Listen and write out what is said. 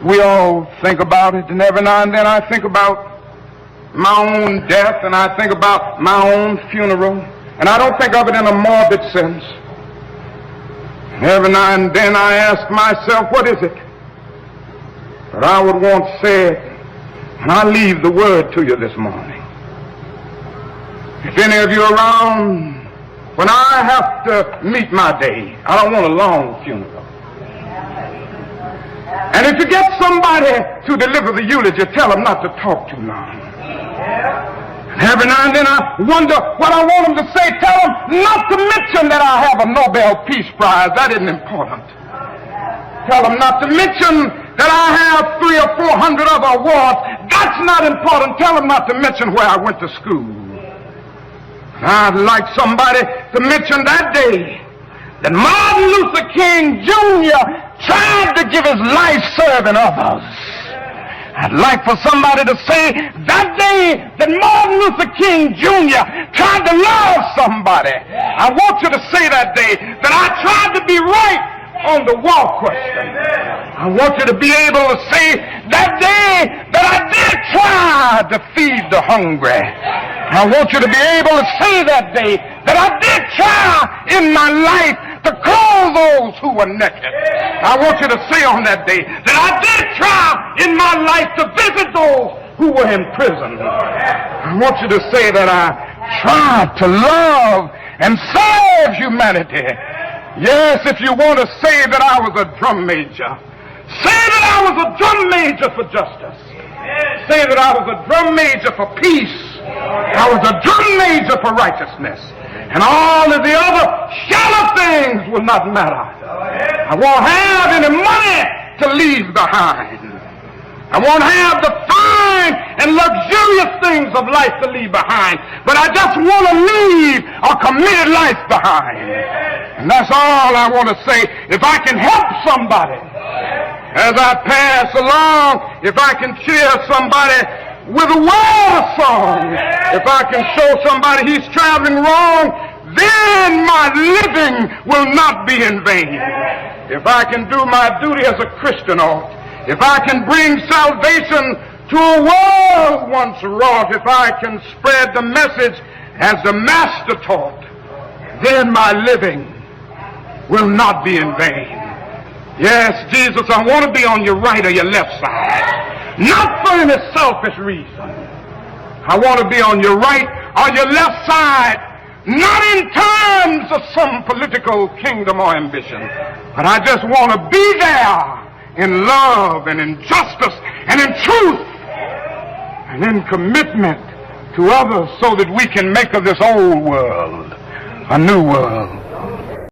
We all think about it, and every now and then I think about my own death, and I think about my own funeral, and I don't think of it in a morbid sense. And every now and then I ask myself, what is it that I would want said? And I leave the word to you this morning. If any of you are around when I have to meet my day, I don't want a long funeral. And if you get somebody to deliver the eulogy, tell them not to talk too long. And every now and then I wonder what I want them to say. Tell them not to mention that I have a Nobel Peace Prize. That isn't important. Tell them not to mention that I have 300 or 400 other awards. That's not important. Tell them not to mention where I went to school. And I'd like somebody to mention that day that Martin Luther King Jr. tried to give his life serving others. I'd like for somebody to say that day that Martin Luther King Jr. tried to love somebody. I want you to say that day that I tried to be right on the war question. I want you to be able to say that day that I did try to feed the hungry. I want you to be able to say that day that I did try in my life to clothe those who were naked. I want you to say on that day that I did try in my life to visit those who were in prison. I want you to say that I tried to love and serve humanity. Yes, if you want to say that I was a drum major, say that I was a drum major for justice. Say that I was a drum major for peace. I was a drum major for righteousness. And all of the other shallow things will not matter. I won't have any money to leave behind. I won't have the fine and luxurious things of life to leave behind. But I just want to leave a committed life behind. And that's all I want to say. If I can help somebody as I pass along, if I can cheer somebody with a word song, if I can show somebody he's traveling wrong, then my living will not be in vain. If I can do my duty as a Christian ought, if I can bring salvation to a world once wrought, if I can spread the message as the Master taught, then my living will not be in vain. Yes, Jesus, I want to be on your right or your left side. Not for any selfish reason. I want to be on your right or your left side, not in terms of some political kingdom or ambition, but I just want to be there in love and in justice and in truth and in commitment to others so that we can make of this old world a new world.